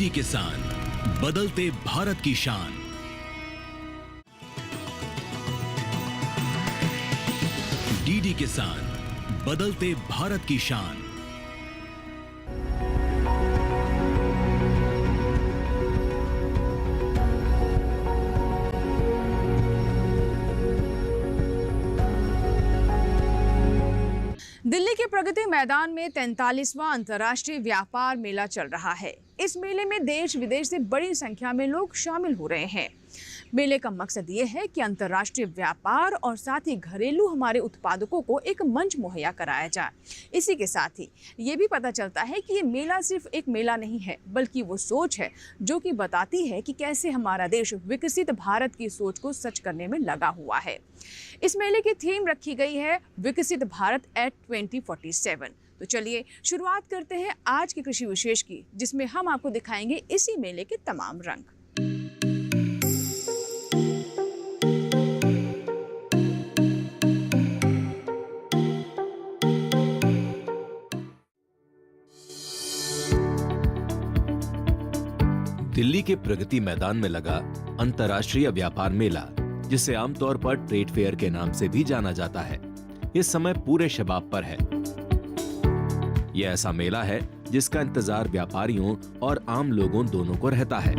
DD किसान, बदलते भारत की शान। डीडी किसान, बदलते भारत की शान। दिल्ली के प्रगति मैदान में 43वां अंतर्राष्ट्रीय व्यापार मेला चल रहा है। इस मेले में देश विदेश से बड़ी संख्या में लोग शामिल हो रहे हैं। मेले का मकसद ये है कि अंतर्राष्ट्रीय व्यापार और साथ ही घरेलू हमारे उत्पादकों को एक मंच मुहैया कराया जाए। इसी के साथ ही ये भी पता चलता है कि ये मेला सिर्फ एक मेला नहीं है, बल्कि वो सोच है जो कि बताती है कि कैसे हमारा देश विकसित भारत की सोच को सच करने में लगा हुआ है। इस मेले की थीम रखी गई है विकसित भारत एट 2047। तो चलिए शुरुआत करते हैं आज के कृषि विशेष की, जिसमें हम आपको दिखाएंगे इसी मेले के तमाम रंग। दिल्ली के प्रगति मैदान में लगा अंतर्राष्ट्रीय व्यापार मेला, जिसे आमतौर पर ट्रेड फेयर के नाम से भी जाना जाता है, इस समय पूरे शबाब पर है। यह ऐसा मेला है जिसका इंतजार व्यापारियों और आम लोगों दोनों को रहता है।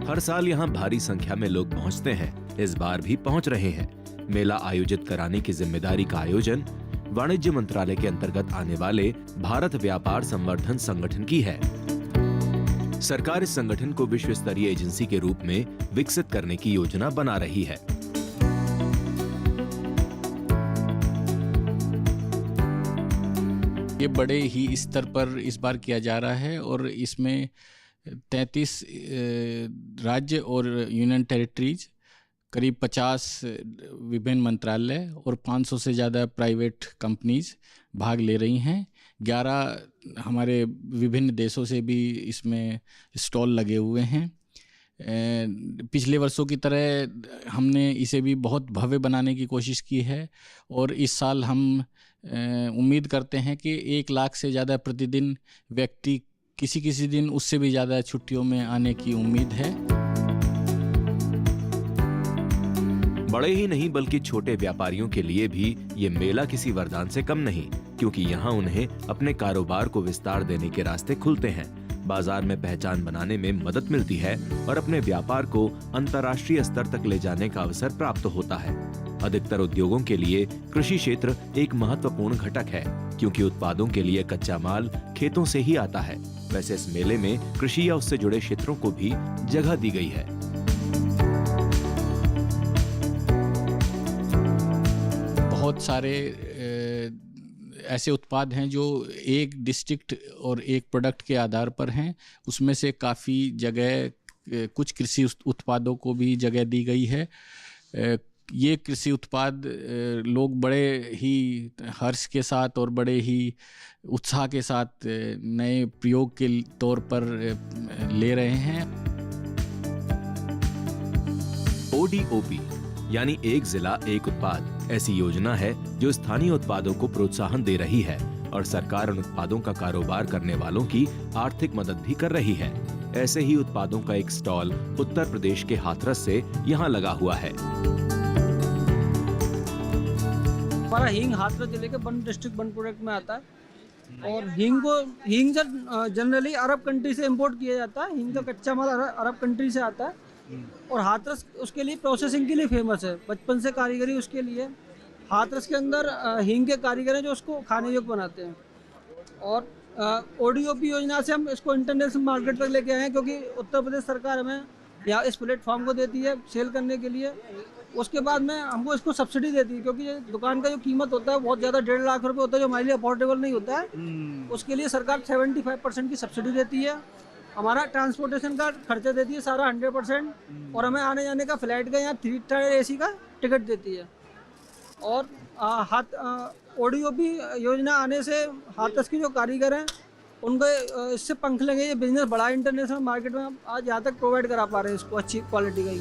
हर साल यहाँ भारी संख्या में लोग पहुँचते हैं, इस बार भी पहुँच रहे हैं। मेला आयोजित कराने की जिम्मेदारी का आयोजन वाणिज्य मंत्रालय के अंतर्गत आने वाले भारत व्यापार संवर्धन संगठन की है। सरकार इस संगठन को विश्व स्तरीय एजेंसी के रूप में विकसित करने की योजना बना रही है। ये बड़े ही स्तर पर इस बार किया जा रहा है और इसमें 33 राज्य और यूनियन टेरिटरीज, करीब 50 विभिन्न मंत्रालय और 500 से ज़्यादा प्राइवेट कंपनीज भाग ले रही हैं। 11 हमारे विभिन्न देशों से भी इसमें स्टॉल लगे हुए हैं। पिछले वर्षों की तरह हमने इसे भी बहुत भव्य बनाने की कोशिश की है और इस साल हम उम्मीद करते हैं कि 1 लाख से ज़्यादा प्रतिदिन व्यक्ति किसी दिन उससे भी ज़्यादा छुट्टियों में आने की उम्मीद है। बड़े ही नहीं बल्कि छोटे व्यापारियों के लिए भी ये मेला किसी वरदान से कम नहीं, क्योंकि यहाँ उन्हें अपने कारोबार को विस्तार देने के रास्ते खुलते हैं, बाजार में पहचान बनाने में मदद मिलती है और अपने व्यापार को अंतर्राष्ट्रीय स्तर तक ले जाने का अवसर प्राप्त होता है। अधिकतर उद्योगों के लिए कृषि क्षेत्र एक महत्वपूर्ण घटक है, क्योंकि उत्पादों के लिए कच्चा माल खेतों से ही आता है। वैसे इस मेले में कृषि या उससे जुड़े क्षेत्रों को भी जगह दी गई है। बहुत सारे ऐसे उत्पाद हैं जो एक डिस्ट्रिक्ट और एक प्रोडक्ट के आधार पर हैं। उसमें से काफ़ी जगह कुछ कृषि उत्पादों को भी जगह दी गई है। ये कृषि उत्पाद लोग बड़े ही हर्ष के साथ और बड़े ही उत्साह के साथ नए प्रयोग के तौर पर ले रहे हैं। ODOP यानी एक जिला एक उत्पाद ऐसी योजना है जो स्थानीय उत्पादों को प्रोत्साहन दे रही है और सरकार उन उत्पादों का कारोबार करने वालों की आर्थिक मदद भी कर रही है। ऐसे ही उत्पादों का एक स्टॉल उत्तर प्रदेश के हाथरस से यहाँ लगा हुआ है। हमारा हींग हाथरस जिले के बन डिस्ट्रिक्ट बन प्रोडक्ट में आता है और हींग जनरली अरब कंट्री से इंपोर्ट किया जाता है। हींग का कच्चा माल अरब कंट्री से आता है और हाथरस उसके लिए प्रोसेसिंग के लिए फेमस है। बचपन से कारीगरी उसके लिए। हाथरस के अंदर हींग के कारीगर हैं जो उसको खाने योग्य बनाते हैं और ODOP योजना से हम इसको इंटरनेशनल मार्केट तक लेके आए हैं, क्योंकि उत्तर प्रदेश सरकार हमें यहाँ इस प्लेटफॉर्म को देती है सेल करने के लिए। उसके बाद में हमको इसको सब्सिडी देती है, क्योंकि ये दुकान का जो कीमत होता है बहुत ज़्यादा 1.5 लाख रुपए होता है, जो हमारे लिए अफोर्डेबल नहीं होता है। उसके लिए सरकार 75% की सब्सिडी देती है। हमारा ट्रांसपोर्टेशन का खर्चा देती है सारा 100% और हमें आने जाने का फ्लाइट का यहाँ 3 टायर AC का टिकट देती है। और ODOP योजना आने से हाथरस के जो कारीगर हैं उनको इससे पंख लगे। ये बिजनेस बड़ा इंटरनेशनल मार्केट में आज यहाँ तक प्रोवाइड करा पा रहे हैं इसको अच्छी क्वालिटी का ही।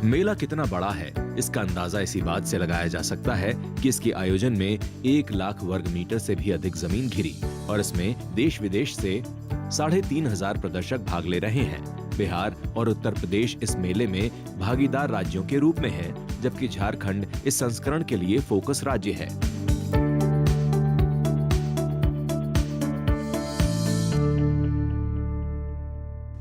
मेला कितना बड़ा है इसका अंदाजा इसी बात से लगाया जा सकता है कि इसके आयोजन में 1 लाख वर्ग मीटर से भी अधिक जमीन घिरी और इसमें देश विदेश से 3,500 प्रदर्शक भाग ले रहे हैं। बिहार और उत्तर प्रदेश इस मेले में भागीदार राज्यों के रूप में है, जबकि झारखंड इस संस्करण के लिए फोकस राज्य है।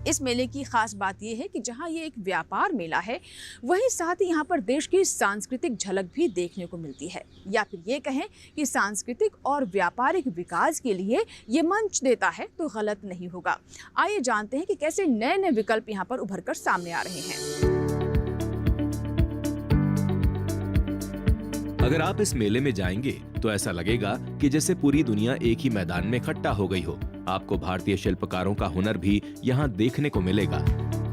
इस मेले की खास बात यह है कि जहां ये एक व्यापार मेला है, वहीं साथ ही यहाँ पर देश की सांस्कृतिक झलक भी देखने को मिलती है, या फिर ये कहें कि सांस्कृतिक और व्यापारिक विकास के लिए ये मंच देता है तो गलत नहीं होगा। आइए जानते हैं कि कैसे नए नए विकल्प यहाँ पर उभर कर सामने आ रहे हैं। अगर आप इस मेले में जाएंगे तो ऐसा लगेगा कि जैसे पूरी दुनिया एक ही मैदान में इकट्ठा हो गई हो। आपको भारतीय शिल्पकारों का हुनर भी यहाँ देखने को मिलेगा।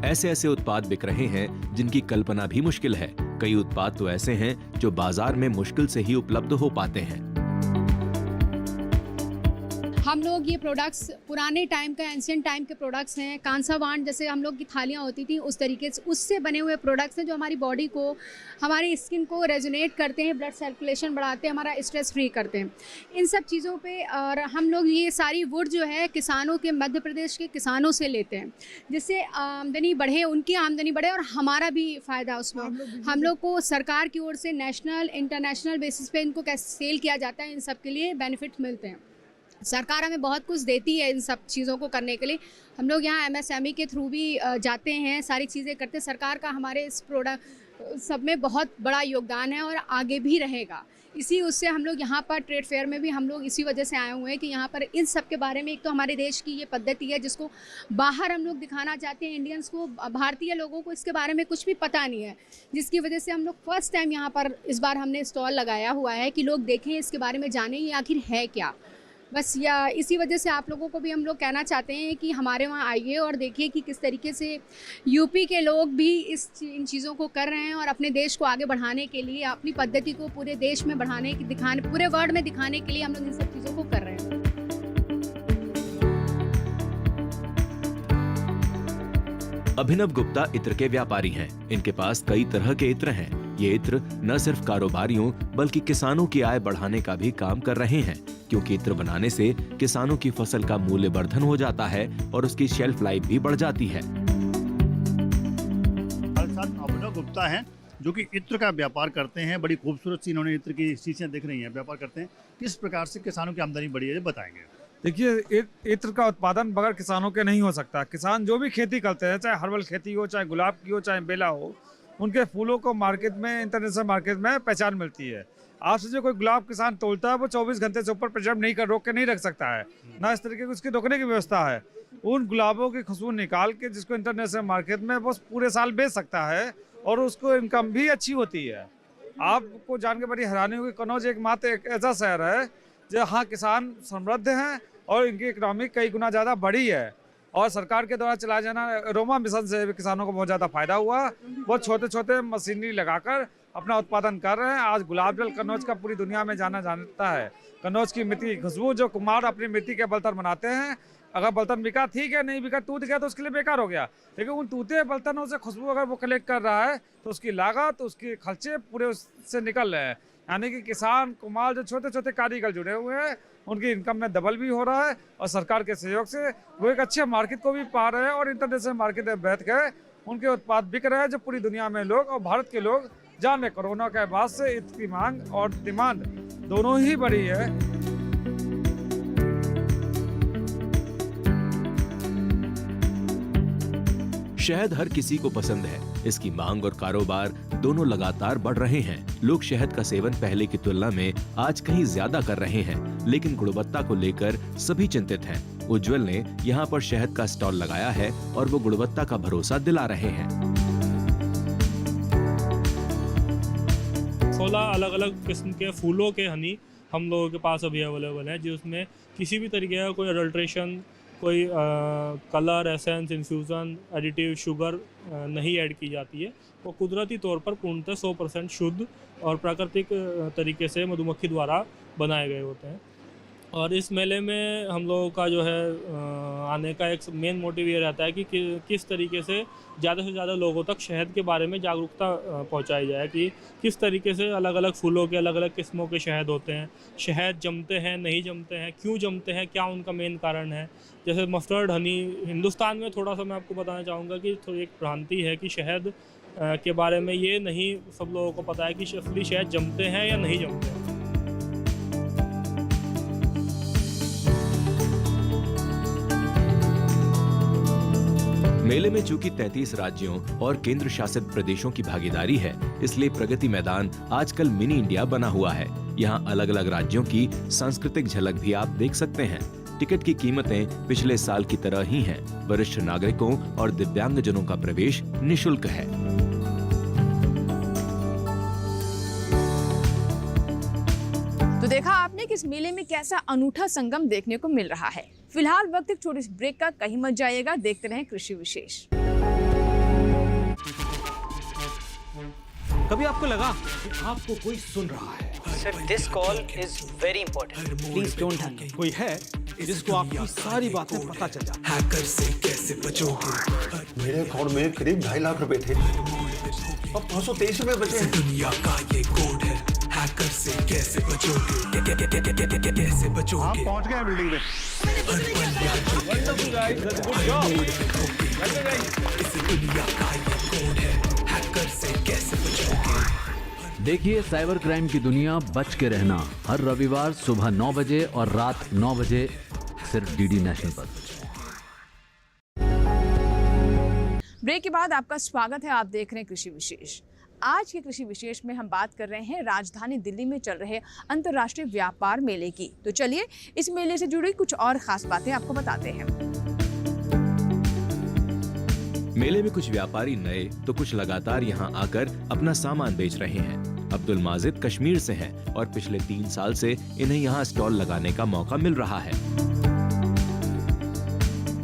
ऐसे ऐसे उत्पाद बिक रहे हैं जिनकी कल्पना भी मुश्किल है। कई उत्पाद तो ऐसे हैं जो बाजार में मुश्किल से ही उपलब्ध हो पाते हैं। हम लोग ये प्रोडक्ट्स पुराने टाइम का एंशिएंट टाइम के प्रोडक्ट्स हैं। कांसावान जैसे हम लोग की थालियाँ होती थी उस तरीके से उससे बने हुए प्रोडक्ट्स हैं जो हमारी बॉडी को, हमारी स्किन को रेजोनेट करते हैं, ब्लड सर्कुलेशन बढ़ाते हैं, हमारा स्ट्रेस फ्री करते हैं। इन सब चीज़ों पे और हम लोग ये सारी वुड जो है किसानों के, मध्य प्रदेश के किसानों से लेते हैं, जिससे आमदनी बढ़े, उनकी आमदनी बढ़े और हमारा भी फ़ायदा उसमें। हम लोग को सरकार की ओर से नेशनल इंटरनेशनल बेसिस पे इनको कैसे सेल किया जाता है, इन सब के लिए बेनिफिट मिलते हैं। सरकार हमें बहुत कुछ देती है इन सब चीज़ों को करने के लिए। हम लोग यहाँ MSME के थ्रू भी जाते हैं, सारी चीज़ें करते हैं। सरकार का हमारे इस प्रोडक्ट सब में बहुत बड़ा योगदान है और आगे भी रहेगा। इसी उससे हम लोग यहाँ पर ट्रेड फेयर में भी हम लोग इसी वजह से आए हुए हैं कि यहाँ पर इन सब के बारे में, एक तो हमारे देश की ये पद्धति है जिसको बाहर हम लोग दिखाना चाहते हैं। इंडियंस को, भारतीय लोगों को इसके बारे में कुछ भी पता नहीं है, जिसकी वजह से हम लोग फर्स्ट टाइम यहाँ पर इस बार हमने स्टॉल लगाया हुआ है कि लोग देखें, इसके बारे में जानें ये आखिर है क्या। बस या इसी वजह से आप लोगों को भी हम लोग कहना चाहते हैं कि हमारे वहाँ आइए और देखिए कि किस तरीके से यूपी के लोग भी इन चीज़ों को कर रहे हैं और अपने देश को आगे बढ़ाने के लिए, अपनी पद्धति को पूरे देश में बढ़ाने की, दिखाने, पूरे वर्ल्ड में दिखाने के लिए हम लोग इन सब चीज़ों को कर रहे हैं। अभिनव गुप्ता इत्र के व्यापारी हैं। इनके पास कई तरह के इत्र हैं। ये इत्र न सिर्फ कारोबारियों बल्कि किसानों की आय बढ़ाने का भी काम कर रहे हैं, क्योंकि इत्र बनाने से किसानों की फसल का मूल्य वर्धन हो जाता है और उसकी शेल्फ लाइफ भी बढ़ जाती है। अभिनव गुप्ता हैं जो कि इत्र का व्यापार करते हैं। बड़ी खूबसूरत सी इन्होंने इत्र की शीशियां दिख रही हैं, व्यापार करते हैं। किस प्रकार से किसानों की आमदनी बढ़ी है बताएंगे। देखिए, इत्र का उत्पादन बगैर किसानों के नहीं हो सकता। किसान जो भी खेती करते हैं, चाहे हर्बल खेती हो, चाहे गुलाब की हो, चाहे बेला हो, उनके फूलों को मार्केट में, इंटरनेशनल मार्केट में पहचान मिलती है। आपसे जो कोई गुलाब किसान तोड़ता है वो 24 घंटे से ऊपर प्रिजर्व नहीं कर, रोक के नहीं रख सकता है, ना इस तरीके की उसकी रोकने की व्यवस्था है। उन गुलाबों की खुशबू निकाल के जिसको इंटरनेशनल मार्केट में वो पूरे साल बेच सकता है और उसको इनकम भी अच्छी होती है। आपको जान के बड़ी हैरानी होगी, कन्नौज एकमात्र एक ऐसा शहर है जहाँ किसान समृद्ध हैं और इनकी इकोनॉमी कई गुना ज़्यादा बढ़ी है। और सरकार के द्वारा चलाया जाना रोमा मिशन से भी किसानों को बहुत ज़्यादा फायदा हुआ। बहुत छोटे छोटे मशीनरी लगाकर अपना उत्पादन कर रहे हैं। आज गुलाब जल कन्नौज का पूरी दुनिया में जाना जाता है। कन्नौज की मिट्टी की खुशबू, जो कुम्हार अपनी मिट्टी के बर्तन बनाते हैं, अगर बर्तन बिका ठीक है, नहीं बिका, टूट गया तो उसके लिए बेकार हो गया, लेकिन उन टूटे बर्तनों से खुशबू अगर वो कलेक्ट कर रहा है तो उसकी लागत, उसके खर्चे पूरे उससे निकल रहे हैं। यानी कि किसान, कुम्हार, जो छोटे छोटे कारीगर जुड़े हुए हैं, उनकी इनकम में डबल भी हो रहा है और सरकार के सहयोग से वो एक अच्छे मार्केट को भी पा रहे हैं और इंटरनेशनल मार्केट में बैठ कर उनके उत्पाद बिक रहे हैं, जो पूरी दुनिया में लोग और भारत के लोग जान रहे। कोरोना के बाद से इसकी मांग और डिमांड दोनों ही बढ़ी है। शहद हर किसी को पसंद है। इसकी मांग और कारोबार दोनों लगातार बढ़ रहे हैं। लोग शहद का सेवन पहले की तुलना में आज कहीं ज्यादा कर रहे हैं, लेकिन गुणवत्ता को लेकर सभी चिंतित हैं। उज्जवल ने यहाँ पर शहद का स्टॉल लगाया है और वो गुणवत्ता का भरोसा दिला रहे हैं। 16 अलग अलग किस्म के फूलों के हनी हम लोगों के पास अभी अवेलेबल है, जिसमें किसी भी तरीके का कोई अडल्ट्रेशन, कोई colour, essence, infusion, additive, sugar नहीं ऐड की जाती है। वो कुदरती तौर पर पूर्णतः 100% शुद्ध और प्राकृतिक तरीके से मधुमक्खी द्वारा बनाए गए होते हैं। और इस मेले में हम लोगों का जो है आने का एक मेन मोटिव ये रहता है कि किस तरीके से ज़्यादा से ज़्यादा लोगों तक शहद के बारे में जागरूकता पहुंचाई जाए कि किस तरीके से अलग अलग फूलों के अलग अलग किस्मों के शहद होते हैं, शहद जमते हैं नहीं जमते हैं, क्यों जमते हैं, क्या उनका मेन कारण है। जैसे मस्टर्ड हनी हिंदुस्तान में थोड़ा सा मैं आपको बताना चाहूँगा कि थोड़ी एक भ्रांति है कि शहद के बारे में ये नहीं सब लोगों को पता है कि असली शहद जमते हैं या नहीं जमते हैं। मेले में चूंकि 33 राज्यों और केंद्र शासित प्रदेशों की भागीदारी है, इसलिए प्रगति मैदान आजकल मिनी इंडिया बना हुआ है। यहाँ अलग अलग राज्यों की सांस्कृतिक झलक भी आप देख सकते हैं। टिकट की कीमतें पिछले साल की तरह ही हैं। वरिष्ठ नागरिकों और दिव्यांगजनों का प्रवेश निःशुल्क है। तो देखा आपने कि इस मेले में कैसा अनूठा संगम देखने को मिल रहा है। फिलहाल वक्त एक छोटी सी ब्रेक का, कहीं मत जाइएगा, देखते रहें कृषि विशेष। कभी आपको लगा कि आपको कोई सुन रहा है? Sir, this call is very important. Please don't hang up. कोई है जिसको आपकी सारी बातें पता चल जाती है। हैकर से कैसे बचोगे? मेरे अकाउंट में करीब 2.5 लाख रुपए थे, अब 523 रुपए बचे हैं। दुनिया का ये कोड है, हैकर से कैसे बचोगे? कैसे बचोगे? आप पहुंच गए बिल्डिंग में। इस दुनिया का ये कोड है, हैकर से कैसे बचोगे? देखिए साइबर क्राइम की दुनिया, बच के रहना, हर रविवार सुबह 9 बजे और रात 9 बजे सिर्फ डीडी नेशनल पर। ब्रेक के बाद आपका स्वागत है। आप देख रहे हैं कृषि विशेष। आज के कृषि विशेष में हम बात कर रहे हैं राजधानी दिल्ली में चल रहे अंतर्राष्ट्रीय व्यापार मेले की। तो चलिए इस मेले से जुड़ी कुछ और खास बातें आपको बताते हैं। मेले में कुछ व्यापारी नए तो कुछ लगातार यहाँ आकर अपना सामान बेच रहे हैं। अब्दुल माजिद कश्मीर से हैं और पिछले 3 साल से इन्हें यहाँ स्टॉल लगाने का मौका मिल रहा है।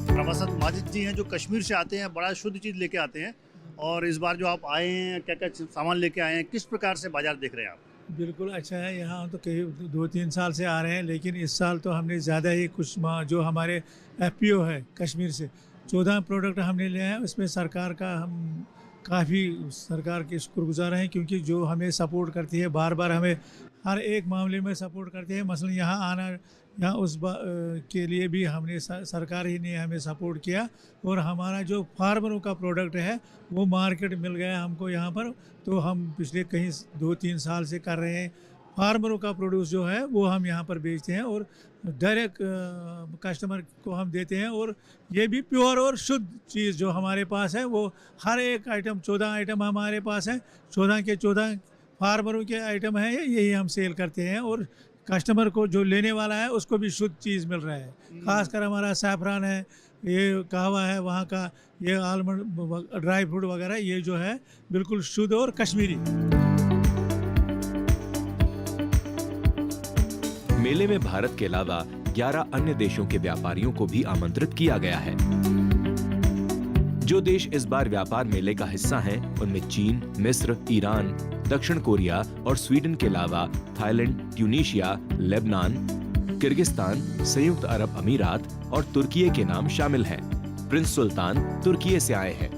प्रवासत माजिद जी हैं जो कश्मीर से आते हैं, बड़ा शुद्ध चीज़ लेके आते हैं। और इस बार जो आप आए हैं, क्या क्या सामान लेके आए हैं, किस प्रकार से बाजार देख रहे हैं आप? बिल्कुल अच्छा है। यहाँ तो कई 2-3 साल से आ रहे हैं, लेकिन इस साल तो हमने ज़्यादा ही कुछ जो हमारे FPO है कश्मीर से 14 प्रोडक्ट हमने लिया है। उसमें सरकार का हम काफ़ी सरकार के शुक्रगुजार हैं, क्योंकि जो हमें सपोर्ट करती है, बार बार हमें हर एक मामले में सपोर्ट करती है। मसलन यहाँ आना, यहाँ के लिए भी हमने सरकार ही ने हमें सपोर्ट किया। और हमारा जो फार्मरों का प्रोडक्ट है वो मार्केट मिल गया हमको यहाँ पर। तो हम पिछले कहीं 2-3 साल से कर रहे हैं। फार्मरों का प्रोड्यूस जो है वो हम यहाँ पर बेचते हैं और डायरेक्ट कस्टमर को हम देते हैं। और ये भी प्योर और शुद्ध चीज़ जो हमारे पास है, वो हर एक आइटम 14 आइटम हमारे पास है। 14 के 14 फार्मरों के आइटम हैं, यही हम सेल करते हैं। और कस्टमर को जो लेने वाला है उसको भी शुद्ध चीज़ मिल रहा है। खासकर हमारा सैफरान है, ये कहवा है वहाँ का, ये आलमंड ड्राई फ्रूट वगैरह, ये जो है बिल्कुल शुद्ध और कश्मीरी। मेले में भारत के अलावा 11 अन्य देशों के व्यापारियों को भी आमंत्रित किया गया है। जो देश इस बार व्यापार मेले का हिस्सा हैं, उनमें चीन, मिस्र, ईरान, दक्षिण कोरिया और स्वीडन के अलावा थाईलैंड, ट्यूनीशिया, लेबनान, किर्गिस्तान, संयुक्त अरब अमीरात और तुर्की के नाम शामिल हैं। प्रिंस सुल्तान तुर्की से आए हैं।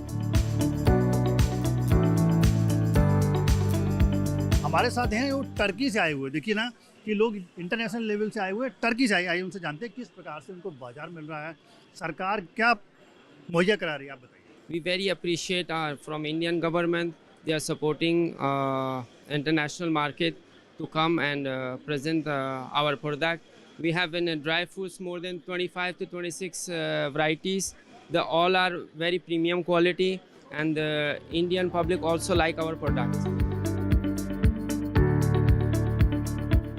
हमारे साथ हैं वो टर्की से आए हुए। देखिए ना कि लोग इंटरनेशनल लेवल से आए हुए, टर्की से आए, उनसे जानते हैं किस प्रकार से उनको बाजार मिल रहा है, सरकार क्या मुहैया करा रही है, आप बताइए। We very appreciate from Indian government. They are supporting international market to come and present our product. We have in dry foods more than 25 to 26 varieties. They all are very premium quality, and the Indian public also like our products.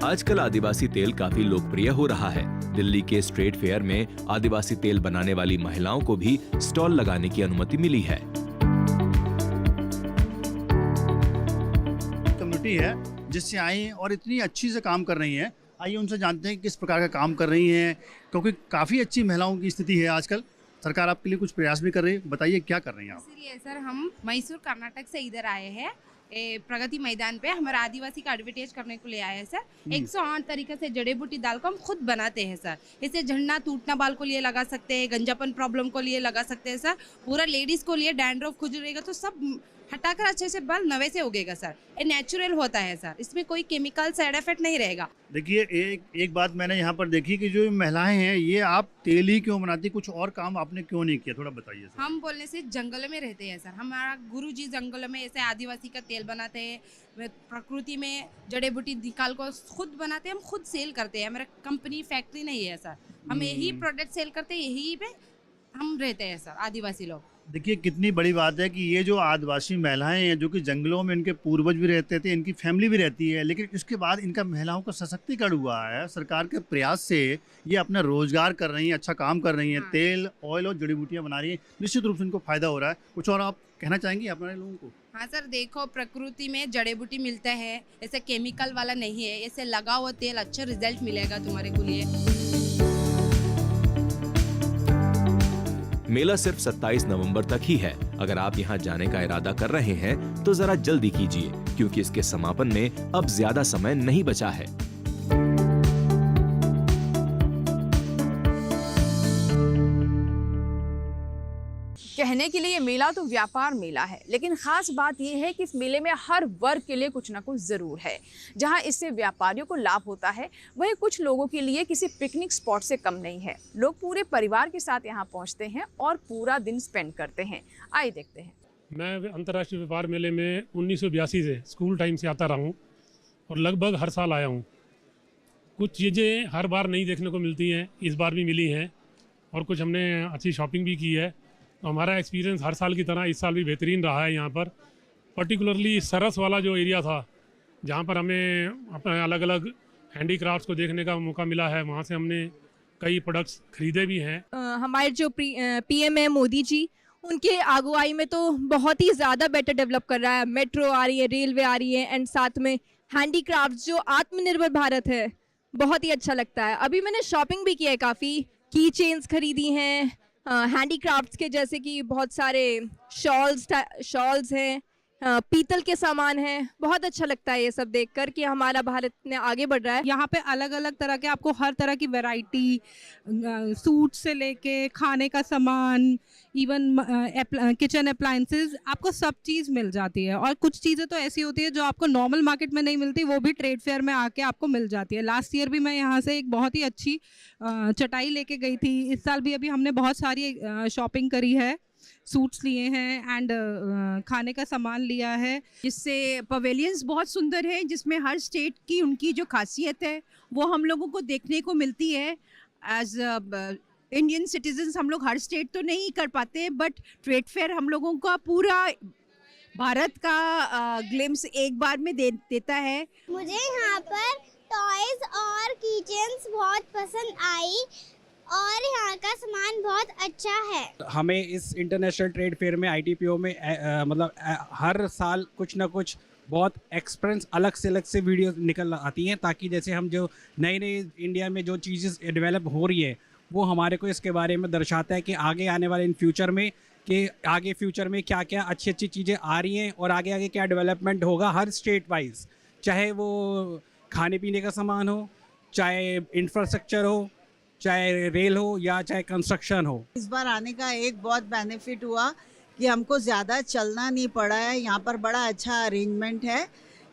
आजकल आदिवासी तेल काफी लोकप्रिय हो रहा है। दिल्ली के straight fair में आदिवासी तेल बनाने वाली महिलाओं को भी स्टॉल लगाने की अनुमति मिली है। कम्युनिटी है जिससे आई और इतनी अच्छी से काम कर रही हैं। आइए उनसे जानते हैं किस प्रकार का काम कर रही हैं, क्योंकि काफ़ी अच्छी महिलाओं की स्थिति है आजकल। सरकार आपके लिए कुछ प्रयास भी कर रही है, बताइए क्या कर रही हैं आप? इसलिए सर हम मैसूर कर्नाटक से इधर आए हैं। प्रगति मैदान पे हमारे आदिवासी का एडवर्टाइज करने को ले आए हैं सर। 108 तरीके से जड़ी बूटी दाल को हम खुद बनाते हैं सर। इसे झड़ना टूटना बाल को लिए लगा सकते हैं, गंजापन प्रॉब्लम को लिए लगा सकते हैं सर। पूरा लेडीज़ को लिए डैंड्रफ खुजलेगा तो सब हटाकर अच्छे से बाल नवे से उगेगा सर। ये नेचुरल होता है सर, इसमें कोई केमिकल साइड इफेक्ट नहीं रहेगा। देखिए एक बात मैंने यहाँ पर देखी कि जो महिलाएं हैं ये आप तेल ही क्यों बनाती, कुछ और काम आपने क्यों नहीं किया, थोड़ा बताइए सर। हम बोलने से जंगल में रहते हैं सर। हमारा गुरुजी जंगल में ऐसे आदिवासी का तेल बनाते हैं, प्रकृति में जड़ी बूटी निकाल को खुद बनाते हैं, हम खुद सेल करते हैं। हमारा कंपनी फैक्ट्री नहीं है सर, हम यही प्रोडक्ट सेल करते हैं, यही पे हम रहते हैं सर आदिवासी लोग। देखिए कितनी बड़ी बात है कि ये जो आदिवासी महिलाएं हैं जो कि जंगलों में इनके पूर्वज भी रहते थे, इनकी फैमिली भी रहती है, लेकिन इसके बाद इनका महिलाओं का सशक्तिकरण हुआ है। सरकार के प्रयास से ये अपना रोजगार कर रही हैं, अच्छा काम कर रही हैं, तेल ऑयल और जड़ी बूटियाँ बना रही हैं, निश्चित रूप से इनको फायदा हो रहा है। कुछ और आप कहना चाहेंगे अपने लोगों को? हाँ सर, देखो प्रकृति में जड़ी बूटी मिलता है, ऐसे केमिकल वाला नहीं है, ऐसे लगा हुआ तेल अच्छा रिजल्ट मिलेगा तुम्हारे को लिए। मेला सिर्फ 27 नवंबर तक ही है। अगर आप यहाँ जाने का इरादा कर रहे हैं तो जरा जल्दी कीजिए, क्योंकि इसके समापन में अब ज्यादा समय नहीं बचा है। कहने के लिए मेला तो व्यापार मेला है, लेकिन खास बात यह है कि इस मेले में हर वर्ग के लिए कुछ ना कुछ जरूर है। जहां इससे व्यापारियों को लाभ होता है, वहीं कुछ लोगों के लिए किसी पिकनिक स्पॉट से कम नहीं है। लोग पूरे परिवार के साथ यहां पहुंचते हैं और पूरा दिन स्पेंड करते हैं। आइए देखते हैं। मैं अंतर्राष्ट्रीय व्यापार मेले में 1982 से स्कूल टाइम से आता रहा हूँ और लगभग हर साल आया हूँ। कुछ चीज़ें हर बार नहीं देखने को मिलती हैं, इस बार भी मिली हैं और कुछ हमने अच्छी शॉपिंग भी की है। तो हमारा एक्सपीरियंस हर साल की तरह इस साल भी बेहतरीन रहा है। यहाँ पर पर्टिकुलरली सरस वाला जो एरिया था, जहाँ पर हमें अपने अलग अलग हैंडीक्राफ्ट्स को देखने का मौका मिला है, वहाँ से हमने कई प्रोडक्ट्स खरीदे भी हैं। हमारे जो पीएम है मोदी जी, उनके अगुवाई में तो बहुत ही ज़्यादा बेटर डेवलप कर रहा है। मेट्रो आ रही है, रेलवे आ रही है, एंड साथ में हैंडीक्राफ्ट्स जो आत्मनिर्भर भारत है, बहुत ही अच्छा लगता है। अभी मैंने शॉपिंग भी की है, काफ़ी की चेन्स खरीदी हैं हैंडीक्राफ्ट्स के, जैसे कि बहुत सारे शॉल्स हैं, पीतल के सामान हैं। बहुत अच्छा लगता है ये सब देखकर कि हमारा भारत ने आगे बढ़ रहा है। यहाँ पे अलग अलग तरह के आपको हर तरह की वैरायटी, सूट से लेके खाने का सामान, इवन किचन अप्लायंसेस, आपको सब चीज़ मिल जाती है। और कुछ चीज़ें तो ऐसी होती है जो आपको नॉर्मल मार्केट में नहीं मिलती, वो भी ट्रेड फेयर में आके आपको मिल जाती है। लास्ट ईयर भी मैं यहाँ से एक बहुत ही अच्छी चटाई लेके गई थी। इस साल भी अभी हमने बहुत सारी शॉपिंग करी है, सूट्स लिए हैं एंड खाने का सामान लिया है। जिससे पवेलियंस बहुत सुंदर है, जिसमें हर स्टेट की उनकी जो खासियत है वो हम लोगों को देखने को मिलती है। एज इंडियन सिटीजन्स हम लोग हर स्टेट तो नहीं कर पाते, बट ट्रेड फेयर हम लोगों का पूरा भारत का ग्लिम्स एक बार में देता है। मुझे यहाँ पर टॉयज और कीचेन्स बहुत पसंद आई और यहाँ का सामान बहुत अच्छा है। हमें इस इंटरनेशनल ट्रेड फेयर में ITPO में हर साल कुछ ना कुछ बहुत एक्सपीरियंस अलग से वीडियो निकल आती हैं, ताकि जैसे हम जो नई इंडिया में जो चीज़ें डेवलप हो रही है वो हमारे को इसके बारे में दर्शाता है कि आगे आने वाले इन फ्यूचर में क्या क्या अच्छी चीज़ें आ रही हैं और आगे क्या डेवलपमेंट होगा हर स्टेट वाइज, चाहे वो खाने पीने का सामान हो, चाहे इंफ्रास्ट्रक्चर हो, चाहे रेल हो या चाहे कंस्ट्रक्शन हो। इस बार आने का एक बहुत बेनिफिट हुआ कि हमको ज़्यादा चलना नहीं पड़ा है। यहाँ पर बड़ा अच्छा अरेंजमेंट है,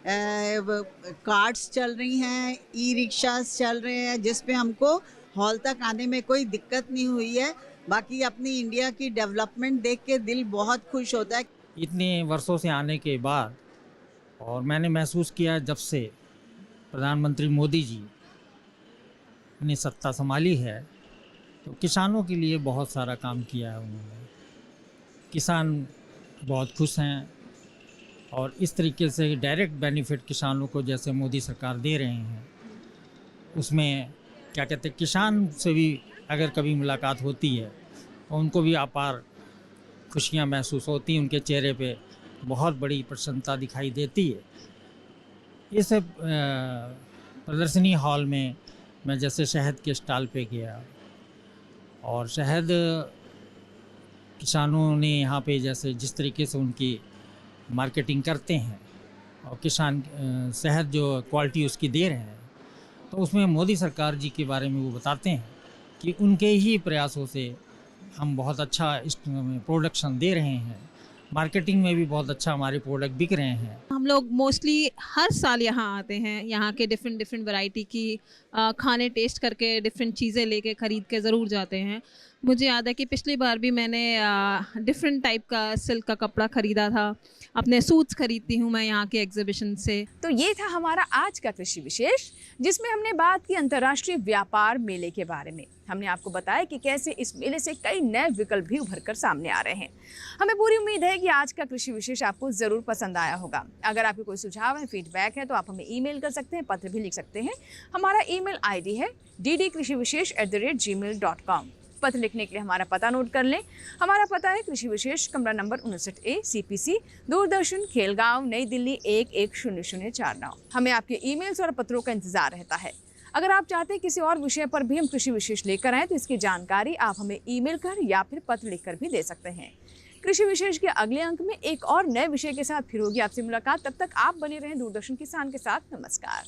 कार्ड्स चल रही हैं, ई-रिक्शास चल रहे हैं, जिसपे हमको हॉल तक आने में कोई दिक्कत नहीं हुई है। बाकी अपनी इंडिया की डेवलपमेंट देख के दिल बहुत खुश होता है। इतने वर्षों से आने के बाद और मैंने महसूस किया जब से प्रधानमंत्री मोदी जी ने सत्ता संभाली है, तो किसानों के लिए बहुत सारा काम किया है उन्होंने। किसान बहुत खुश हैं और इस तरीके से डायरेक्ट बेनिफिट किसानों को जैसे मोदी सरकार दे रहे हैं, उसमें क्या कहते हैं, किसान से भी अगर कभी मुलाकात होती है तो उनको भी अपार खुशियाँ महसूस होती हैं, उनके चेहरे पे बहुत बड़ी प्रसन्नता दिखाई देती है। इस प्रदर्शनी हॉल में मैं जैसे शहद के स्टॉल पे गया और शहद किसानों ने यहाँ पे जैसे जिस तरीके से उनकी मार्केटिंग करते हैं और किसान शहद जो क्वालिटी उसकी दे रहे हैं, तो उसमें मोदी सरकार जी के बारे में वो बताते हैं कि उनके ही प्रयासों से हम बहुत अच्छा इस प्रोडक्शन दे रहे हैं, मार्केटिंग में भी बहुत अच्छा हमारे प्रोडक्ट बिक रहे हैं। हम लोग मोस्टली हर साल यहाँ आते हैं, यहाँ के डिफरेंट वैरायटी की खाने टेस्ट करके डिफरेंट चीज़ें लेके ख़रीद के ज़रूर जाते हैं। मुझे याद है कि पिछली बार भी मैंने डिफरेंट टाइप का सिल्क का कपड़ा ख़रीदा था, अपने सूट्स खरीदती हूँ मैं यहाँ के एग्जीबिशन से। तो ये था हमारा आज का कृषि विशेष, जिसमें हमने बात की अंतर्राष्ट्रीय व्यापार मेले के बारे में। हमने आपको बताया कि कैसे इस मेले से कई नए विकल्प भी उभर कर सामने आ रहे हैं। हमें पूरी उम्मीद है कि आज का कृषि विशेष आपको ज़रूर पसंद आया होगा। अगर आपके कोई सुझाव है, फीडबैक है, तो आप हमें ईमेल कर सकते हैं, पत्र भी लिख सकते हैं। हमारा ईमेल आईडी है ddkrishivishesh@gmail.com। पत्र लिखने के लिए हमारा पता नोट कर लें। हमारा पता है कृषि विशेष, कमरा number 59A, CPC, Doordarshan, Khelgaon, नई दिल्ली 110049। हमें आपके ईमेल्स और पत्रों का इंतजार रहता है। अगर आप चाहते हैं किसी और विषय पर भी हम कृषि विशेष लेकर आएँ, तो इसकी जानकारी आप हमें ईमेल कर या फिर पत्र लिखकर भी दे सकते हैं। कृषि विशेष के अगले अंक में एक और नए विषय के साथ फिर होगी आपसे मुलाकात। तब तक आप बने रहें दूरदर्शन किसान के साथ। नमस्कार।